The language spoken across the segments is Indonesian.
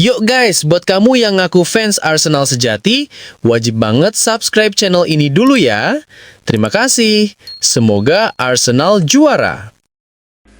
Yuk guys, buat kamu yang ngaku fans Arsenal sejati, wajib banget subscribe channel ini dulu ya. Terima kasih. Semoga Arsenal juara.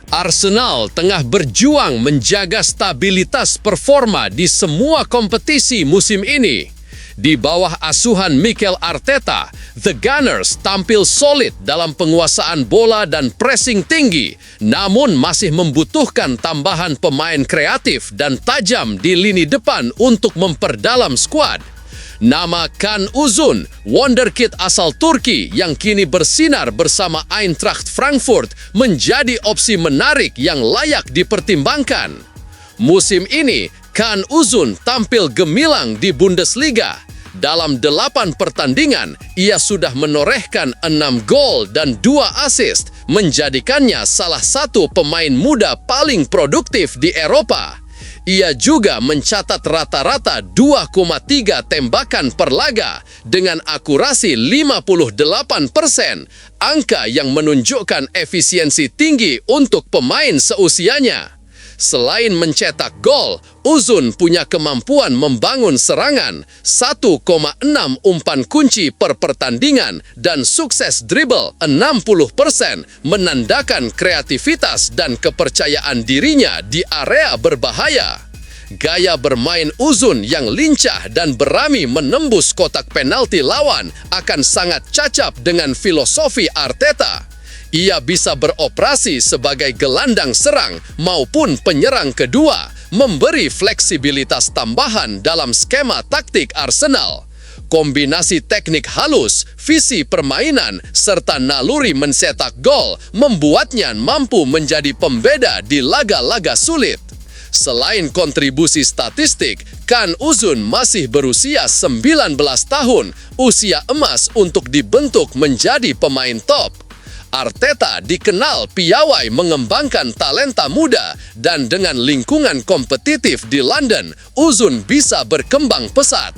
Arsenal tengah berjuang menjaga stabilitas performa di semua kompetisi musim ini. Di bawah asuhan Mikel Arteta, The Gunners tampil solid dalam penguasaan bola dan pressing tinggi, namun masih membutuhkan tambahan pemain kreatif dan tajam di lini depan untuk memperdalam skuad. Nama Can Uzun, wonderkid asal Turki yang kini bersinar bersama Eintracht Frankfurt, menjadi opsi menarik yang layak dipertimbangkan. Musim ini, Can Uzun tampil gemilang di Bundesliga. Dalam 8 pertandingan, ia sudah menorehkan 6 gol dan 2 assist, menjadikannya salah satu pemain muda paling produktif di Eropa. Ia juga mencatat rata-rata 2,3 tembakan per laga dengan akurasi 58%, angka yang menunjukkan efisiensi tinggi untuk pemain seusianya. Selain mencetak gol, Uzun punya kemampuan membangun serangan, 1,6 umpan kunci per pertandingan, dan sukses dribble 60%, menandakan kreativitas dan kepercayaan dirinya di area berbahaya. Gaya bermain Uzun yang lincah dan berani menembus kotak penalti lawan akan sangat cocok dengan filosofi Arteta. Ia bisa beroperasi sebagai gelandang serang maupun penyerang kedua, memberi fleksibilitas tambahan dalam skema taktik Arsenal. Kombinasi teknik halus, visi permainan, serta naluri mencetak gol membuatnya mampu menjadi pembeda di laga-laga sulit. Selain kontribusi statistik, Can Uzun masih berusia 19 tahun, usia emas untuk dibentuk menjadi pemain top. Arteta dikenal piawai mengembangkan talenta muda, dan dengan lingkungan kompetitif di London, Uzun bisa berkembang pesat.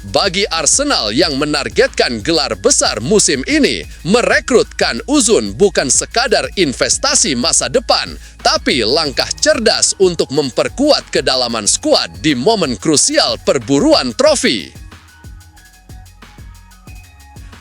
Bagi Arsenal yang menargetkan gelar besar musim ini, merekrut Can Uzun bukan sekadar investasi masa depan, tapi langkah cerdas untuk memperkuat kedalaman skuad di momen krusial perburuan trofi.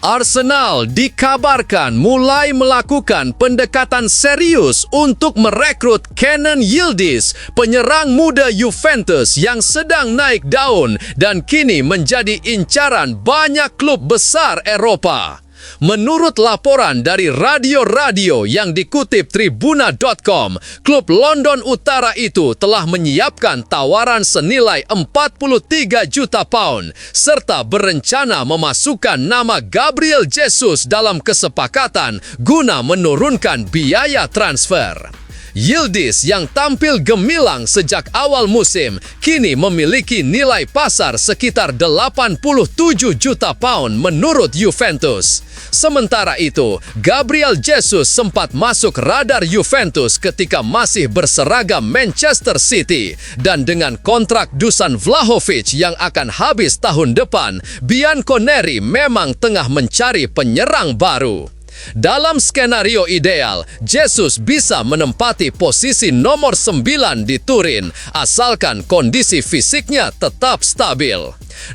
Arsenal dikabarkan mulai melakukan pendekatan serius untuk merekrut Kenan Yildiz, penyerang muda Juventus yang sedang naik daun dan kini menjadi incaran banyak klub besar Eropa. Menurut laporan dari radio-radio yang dikutip Tribuna.com, klub London Utara itu telah menyiapkan tawaran senilai 43 juta pound serta berencana memasukkan nama Gabriel Jesus dalam kesepakatan guna menurunkan biaya transfer. Yildiz yang tampil gemilang sejak awal musim kini memiliki nilai pasar sekitar 87 juta pound menurut Juventus. Sementara itu, Gabriel Jesus sempat masuk radar Juventus ketika masih berseragam Manchester City, dan dengan kontrak Dusan Vlahovic yang akan habis tahun depan, Bianconeri memang tengah mencari penyerang baru. Dalam skenario ideal, Jesus bisa menempati posisi nomor 9 di Turin, asalkan kondisi fisiknya tetap stabil.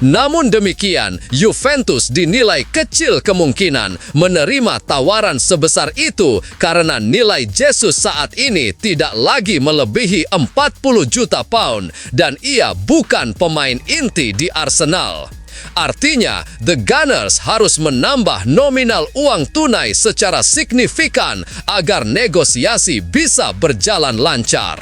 Namun demikian, Juventus dinilai kecil kemungkinan menerima tawaran sebesar itu karena nilai Jesus saat ini tidak lagi melebihi 40 juta pound dan ia bukan pemain inti di Arsenal. Artinya, The Gunners harus menambah nominal uang tunai secara signifikan agar negosiasi bisa berjalan lancar.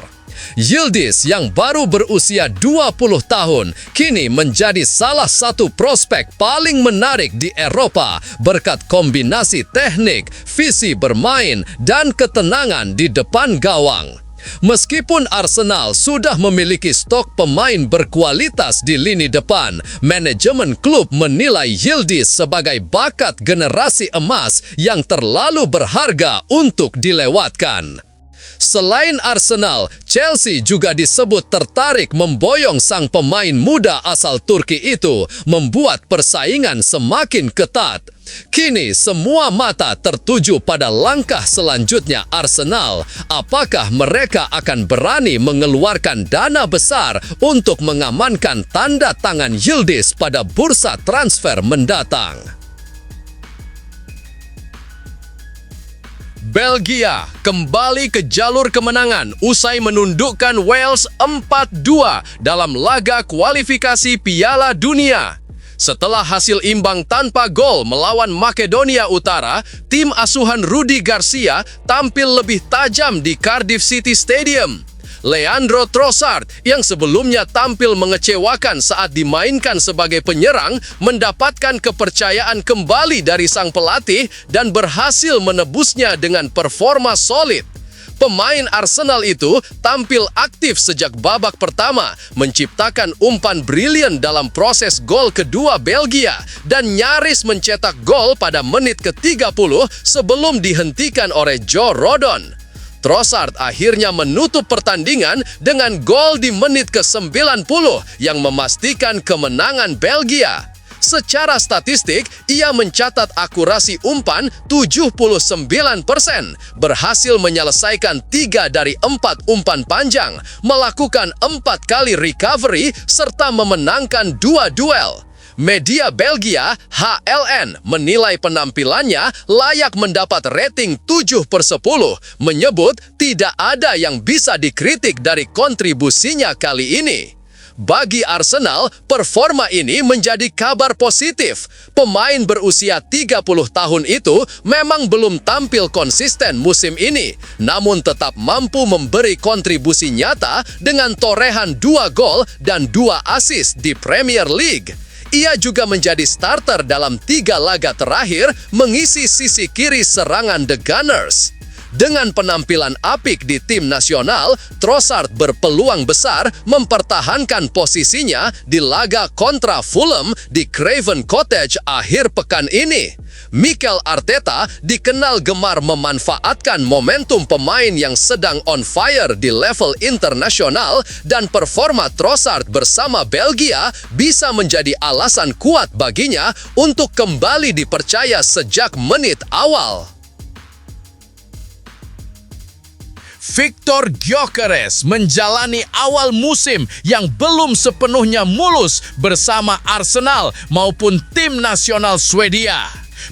Yildiz yang baru berusia 20 tahun kini menjadi salah satu prospek paling menarik di Eropa berkat kombinasi teknik, visi bermain, dan ketenangan di depan gawang. Meskipun Arsenal sudah memiliki stok pemain berkualitas di lini depan, manajemen klub menilai Yildiz sebagai bakat generasi emas yang terlalu berharga untuk dilewatkan. Selain Arsenal, Chelsea juga disebut tertarik memboyong sang pemain muda asal Turki itu, membuat persaingan semakin ketat. Kini semua mata tertuju pada langkah selanjutnya Arsenal. Apakah mereka akan berani mengeluarkan dana besar untuk mengamankan tanda tangan Yildiz pada bursa transfer mendatang? Belgia kembali ke jalur kemenangan usai menundukkan Wales 4-2 dalam laga kualifikasi Piala Dunia. Setelah hasil imbang tanpa gol melawan Makedonia Utara, tim asuhan Rudi Garcia tampil lebih tajam di Cardiff City Stadium. Leandro Trossard yang sebelumnya tampil mengecewakan saat dimainkan sebagai penyerang mendapatkan kepercayaan kembali dari sang pelatih dan berhasil menebusnya dengan performa solid. Pemain Arsenal itu tampil aktif sejak babak pertama, menciptakan umpan brilian dalam proses gol kedua Belgia dan nyaris mencetak gol pada menit ke-30 sebelum dihentikan oleh Joe Rodon. Trossard akhirnya menutup pertandingan dengan gol di menit ke-90 yang memastikan kemenangan Belgia. Secara statistik, ia mencatat akurasi umpan 79%, berhasil menyelesaikan 3 dari 4 umpan panjang, melakukan 4 kali recovery, serta memenangkan 2 duel. Media Belgia, HLN, menilai penampilannya layak mendapat rating 7/10, menyebut tidak ada yang bisa dikritik dari kontribusinya kali ini. Bagi Arsenal, performa ini menjadi kabar positif. Pemain berusia 30 tahun itu memang belum tampil konsisten musim ini, namun tetap mampu memberi kontribusi nyata dengan torehan 2 gol dan 2 assist di Premier League. Ia juga menjadi starter dalam 3 laga terakhir mengisi sisi kiri serangan The Gunners. Dengan penampilan apik di tim nasional, Trossard berpeluang besar mempertahankan posisinya di laga kontra Fulham di Craven Cottage akhir pekan ini. Mikel Arteta dikenal gemar memanfaatkan momentum pemain yang sedang on fire di level internasional, dan performa Trossard bersama Belgia bisa menjadi alasan kuat baginya untuk kembali dipercaya sejak menit awal. Viktor Gyökeres menjalani awal musim yang belum sepenuhnya mulus bersama Arsenal maupun tim nasional Swedia.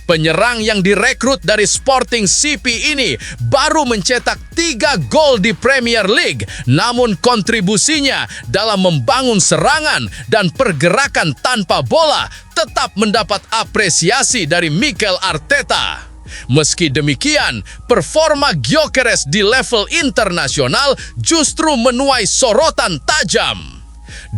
Penyerang yang direkrut dari Sporting CP ini baru mencetak 3 gol di Premier League, namun kontribusinya dalam membangun serangan dan pergerakan tanpa bola tetap mendapat apresiasi dari Mikel Arteta. Meski demikian, performa Gyökeres di level internasional justru menuai sorotan tajam.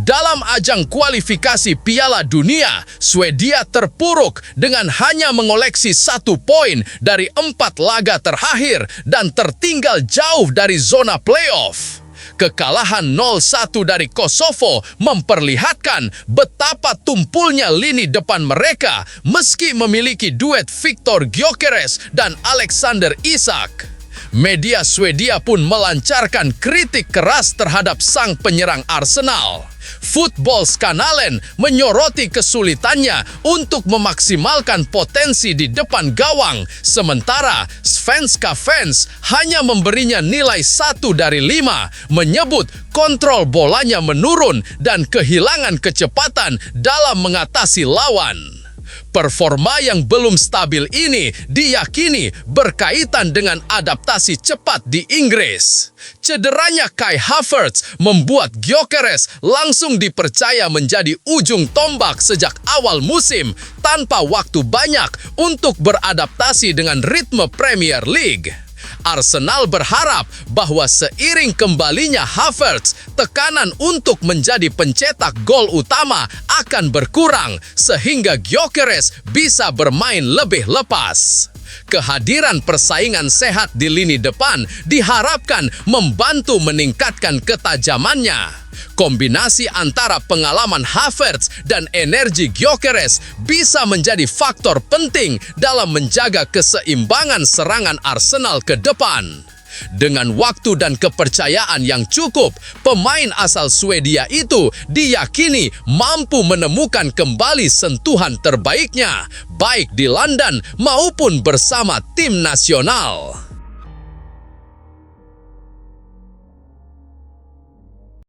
Dalam ajang kualifikasi Piala Dunia, Swedia terpuruk dengan hanya mengoleksi 1 poin dari 4 laga terakhir dan tertinggal jauh dari zona playoff. Kekalahan 0-1 dari Kosovo memperlihatkan betapa tumpulnya lini depan mereka meski memiliki duet Viktor Gyökeres dan Alexander Isak. Media Swedia pun melancarkan kritik keras terhadap sang penyerang Arsenal. Fotbollskanalen menyoroti kesulitannya untuk memaksimalkan potensi di depan gawang, sementara Svenska Fans hanya memberinya nilai 1 dari 5, menyebut kontrol bolanya menurun dan kehilangan kecepatan dalam mengatasi lawan. Performa yang belum stabil ini diyakini berkaitan dengan adaptasi cepat di Inggris. Cederanya Kai Havertz membuat Gyökeres langsung dipercaya menjadi ujung tombak sejak awal musim tanpa waktu banyak untuk beradaptasi dengan ritme Premier League. Arsenal berharap bahwa seiring kembalinya Havertz, tekanan untuk menjadi pencetak gol utama akan berkurang sehingga Gyökeres bisa bermain lebih lepas. Kehadiran persaingan sehat di lini depan diharapkan membantu meningkatkan ketajamannya. Kombinasi antara pengalaman Havertz dan energi Gyökeres bisa menjadi faktor penting dalam menjaga keseimbangan serangan Arsenal ke depan. Dengan waktu dan kepercayaan yang cukup, pemain asal Swedia itu diyakini mampu menemukan kembali sentuhan terbaiknya, baik di London maupun bersama tim nasional.